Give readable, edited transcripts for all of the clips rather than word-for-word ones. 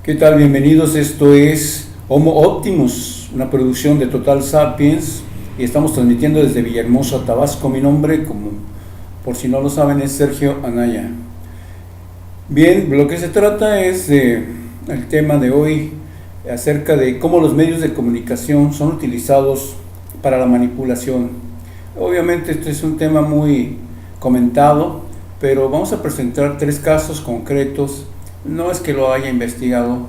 ¿Qué tal? Bienvenidos, esto es Homo Optimus, una producción de Total Sapiens y estamos transmitiendo desde Villahermosa, Tabasco. Mi nombre, como por si no lo saben, es Sergio Anaya. Bien, lo que se trata es el tema de hoy acerca de cómo los medios de comunicación son utilizados para la manipulación. Obviamente este es un tema muy comentado, pero vamos a presentar tres casos concretos. No es que lo haya investigado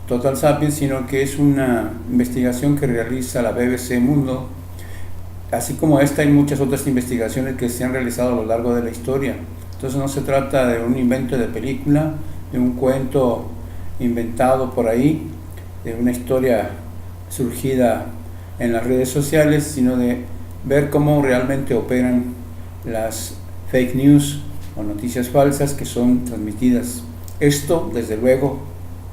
Total Sapiens, sino que es una investigación que realiza la BBC Mundo. Así como esta, hay muchas otras investigaciones que se han realizado a lo largo de la historia. Entonces no se trata de un invento de película, de un cuento inventado por ahí, de una historia surgida en las redes sociales, sino de ver cómo realmente operan las fake news o noticias falsas que son transmitidas. Esto, desde luego,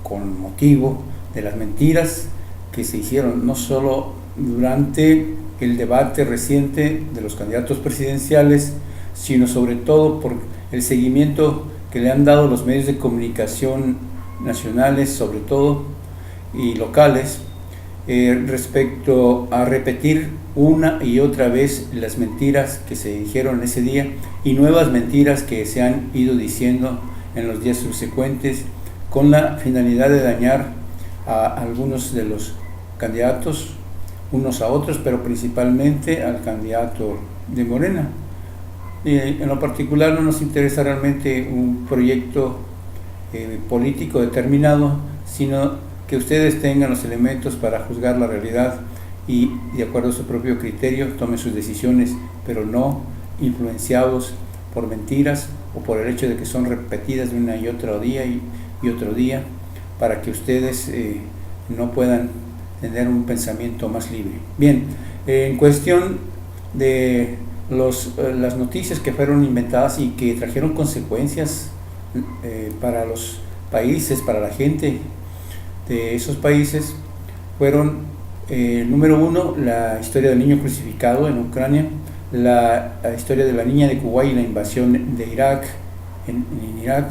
con motivo de las mentiras que se hicieron no solo durante el debate reciente de los candidatos presidenciales, sino sobre todo por el seguimiento que le han dado los medios de comunicación nacionales, sobre todo, y locales, respecto a repetir una y otra vez las mentiras que se dijeron ese día y nuevas mentiras que se han ido diciendo en los días subsecuentes, con la finalidad de dañar a algunos de los candidatos unos a otros, pero principalmente al candidato de Morena. En lo particular no nos interesa realmente un proyecto político determinado, sino que ustedes tengan los elementos para juzgar la realidad y, de acuerdo a su propio criterio, tomen sus decisiones, pero no influenciados por mentiras o por el hecho de que son repetidas de una y otro día y otro día, para que ustedes no puedan tener un pensamiento más libre. Bien, en cuestión de las noticias que fueron inventadas y que trajeron consecuencias para los países, para la gente de esos países, fueron, número uno, la historia del niño crucificado en Ucrania, la historia de la niña de Kuwait y la invasión de Irak en Irak,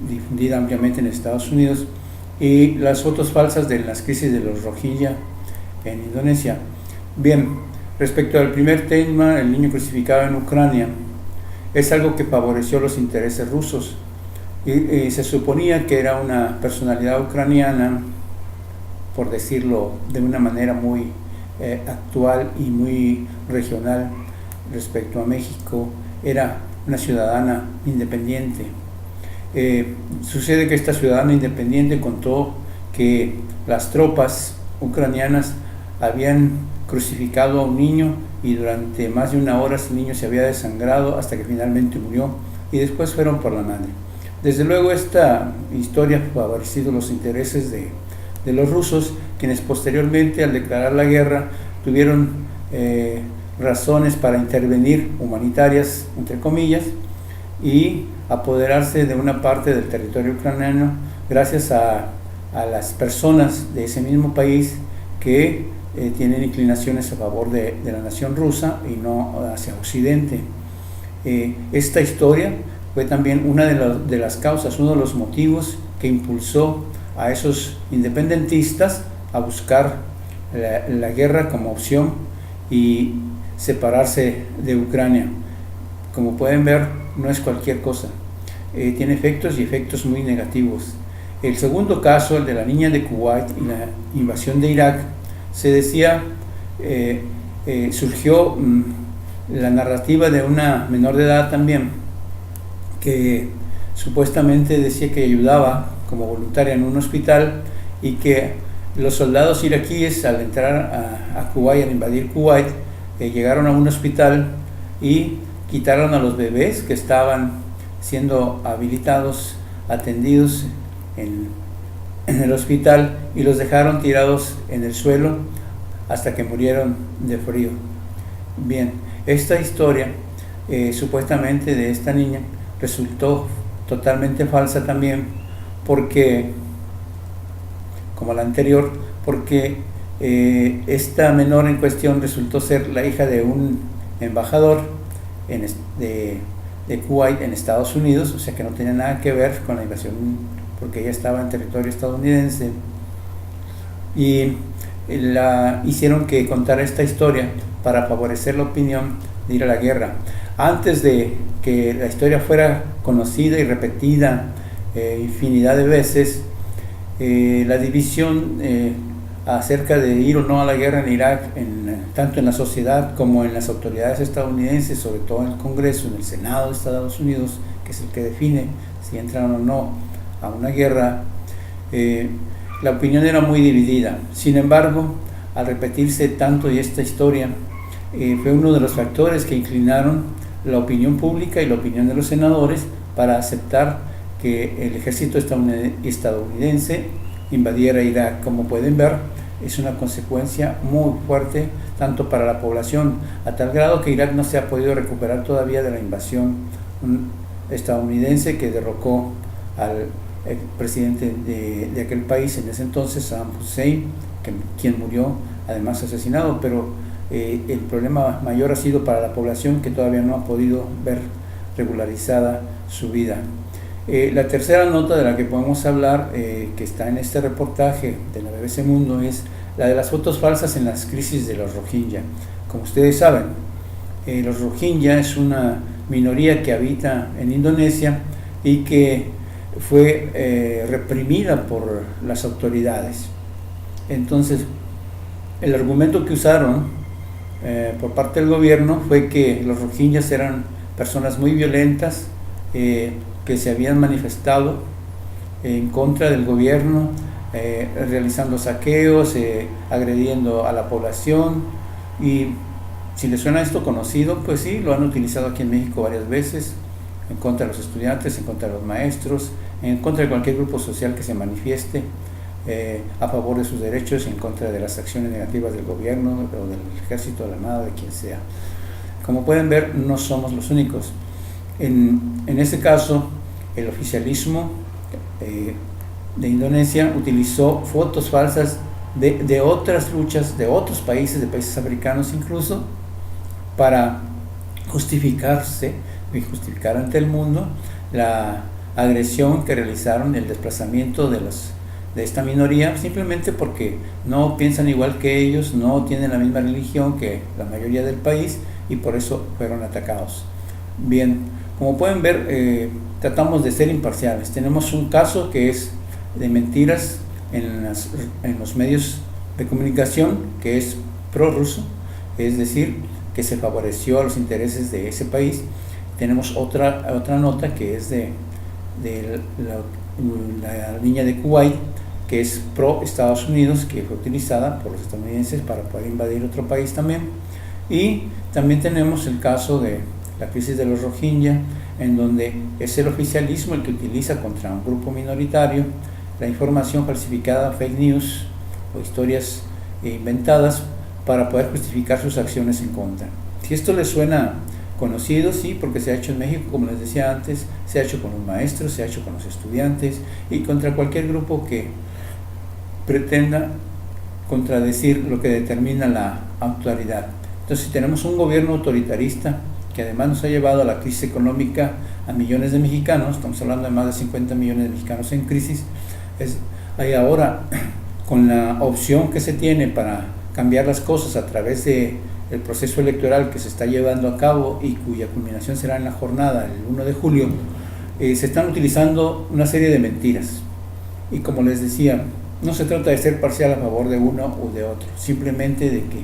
difundida ampliamente en Estados Unidos, y las fotos falsas de las crisis de los Rohingya en Indonesia. Bien, respecto al primer tema, el niño crucificado en Ucrania, es algo que favoreció los intereses rusos y se suponía que era una personalidad ucraniana, por decirlo de una manera muy actual y muy regional respecto a México, era una ciudadana independiente. Sucede que esta ciudadana independiente contó que las tropas ucranianas habían crucificado a un niño y durante más de una hora ese niño se había desangrado hasta que finalmente murió, y después fueron por la madre. Desde luego esta historia ha favorecido los intereses de los rusos, quienes posteriormente, al declarar la guerra, tuvieron razones para intervenir, humanitarias entre comillas, y apoderarse de una parte del territorio ucraniano gracias a las personas de ese mismo país que tienen inclinaciones a favor de la nación rusa y no hacia Occidente. Esta historia fue también una de las causas, uno de los motivos que impulsó a esos independentistas a buscar la guerra como opción y separarse de Ucrania. Como pueden ver, no es cualquier cosa, tiene efectos y efectos muy negativos. El segundo caso, el de la niña de Kuwait y la invasión de Irak, se decía, surgió la narrativa de una menor de edad también, que supuestamente decía que ayudaba como voluntaria en un hospital y que los soldados iraquíes, al entrar a Kuwait, al invadir Kuwait, llegaron a un hospital y quitaron a los bebés que estaban siendo habilitados, atendidos en el hospital, y los dejaron tirados en el suelo hasta que murieron de frío. Bien, esta historia supuestamente de esta niña resultó totalmente falsa también, porque, como la anterior, porque esta menor en cuestión resultó ser la hija de un embajador de Kuwait en Estados Unidos, o sea que no tenía nada que ver con la invasión porque ya estaba en territorio estadounidense, y hicieron que contara esta historia para favorecer la opinión de ir a la guerra. Antes de que la historia fuera conocida y repetida infinidad de veces, la división acerca de ir o no a la guerra en Irak, tanto en la sociedad como en las autoridades estadounidenses, sobre todo en el Congreso, en el Senado de Estados Unidos, que es el que define si entran o no a una guerra, la opinión era muy dividida. Sin embargo, al repetirse tanto y esta historia, fue uno de los factores que inclinaron la opinión pública y la opinión de los senadores para aceptar que el ejército estadounidense invadiera Irak. Como pueden ver, es una consecuencia muy fuerte tanto para la población, a tal grado que Irak no se ha podido recuperar todavía de la invasión estadounidense que derrocó al presidente de aquel país en ese entonces, Saddam Hussein, quien murió además asesinado. Pero el problema mayor ha sido para la población, que todavía no ha podido ver regularizada su vida. La tercera nota de la que podemos hablar, que está en este reportaje de la BBC Mundo, es la de las fotos falsas en las crisis de los Rohingya. Como ustedes saben, los Rohingya es una minoría que habita en Indonesia y que fue reprimida por las autoridades. Entonces, el argumento que usaron por parte del gobierno fue que los Rohingyas eran personas muy violentas, que se habían manifestado en contra del gobierno, realizando saqueos, agrediendo a la población. Y si les suena esto conocido, pues sí, lo han utilizado aquí en México varias veces, en contra de los estudiantes, en contra de los maestros, en contra de cualquier grupo social que se manifieste a favor de sus derechos, en contra de las acciones negativas del gobierno o del ejército, de la armada, de quien sea. Como pueden ver, no somos los únicos. En este caso, el oficialismo de Indonesia utilizó fotos falsas de otras luchas, de otros países, de países africanos incluso, para justificarse y justificar ante el mundo la agresión que realizaron, el desplazamiento de esta minoría, simplemente porque no piensan igual que ellos, no tienen la misma religión que la mayoría del país, y por eso fueron atacados. Bien, como pueden ver, tratamos de ser imparciales. Tenemos un caso que es de mentiras en los medios de comunicación, que es prorruso, es decir, que se favoreció a los intereses de ese país. Tenemos otra nota que es de la línea de Kuwait, que es pro Estados Unidos, que fue utilizada por los estadounidenses para poder invadir otro país también. Y también tenemos el caso de la crisis de los Rohingya, en donde es el oficialismo el que utiliza contra un grupo minoritario la información falsificada, fake news o historias inventadas, para poder justificar sus acciones en contra. Si esto les suena conocido, sí, porque se ha hecho en México, como les decía antes, se ha hecho con los maestros, se ha hecho con los estudiantes y contra cualquier grupo que pretenda contradecir lo que determina la autoridad. Entonces, si tenemos un gobierno autoritarista que además nos ha llevado a la crisis económica a millones de mexicanos, estamos hablando de más de 50 millones de mexicanos en crisis, hay ahora, con la opción que se tiene para cambiar las cosas a través del proceso electoral que se está llevando a cabo y cuya culminación será en la jornada, el 1 de julio, se están utilizando una serie de mentiras. Y como les decía, no se trata de ser parcial a favor de uno o de otro, simplemente de que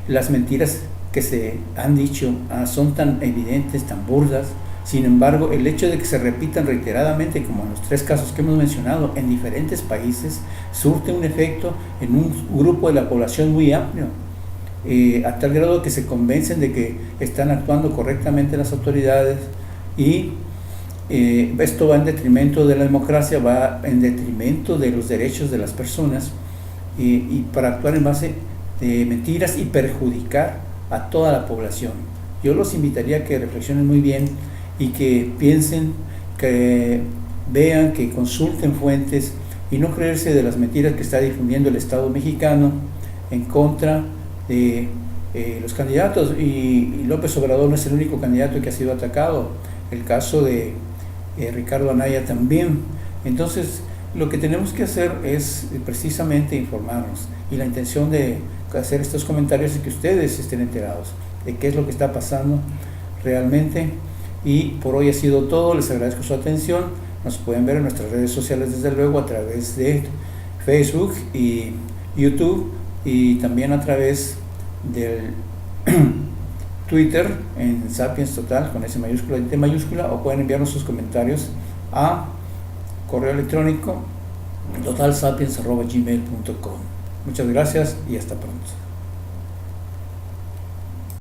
las mentiras que se han dicho son tan evidentes, tan burdas. Sin embargo, el hecho de que se repitan reiteradamente, como en los 3 casos que hemos mencionado, en diferentes países, surte un efecto en un grupo de la población muy amplio, a tal grado que se convencen de que están actuando correctamente las autoridades, y esto va en detrimento de la democracia, va en detrimento de los derechos de las personas, y para actuar en base de mentiras y perjudicar a toda la población. Yo los invitaría a que reflexionen muy bien y que piensen, que vean, que consulten fuentes y no creerse de las mentiras que está difundiendo el Estado mexicano en contra de los candidatos. Y López Obrador no es el único candidato que ha sido atacado, el caso de Ricardo Anaya también. Entonces, Lo que tenemos que hacer es precisamente informarnos, y la intención de hacer estos comentarios es que ustedes estén enterados de qué es lo que está pasando realmente. Y por hoy ha sido todo, les agradezco su atención. Nos pueden ver en nuestras redes sociales, desde luego, a través de Facebook y YouTube, y también a través del Twitter en Sapiens Total con S mayúscula y T mayúscula, o pueden enviarnos sus comentarios a correo electrónico totalsapiens@gmail.com. Muchas gracias y hasta pronto.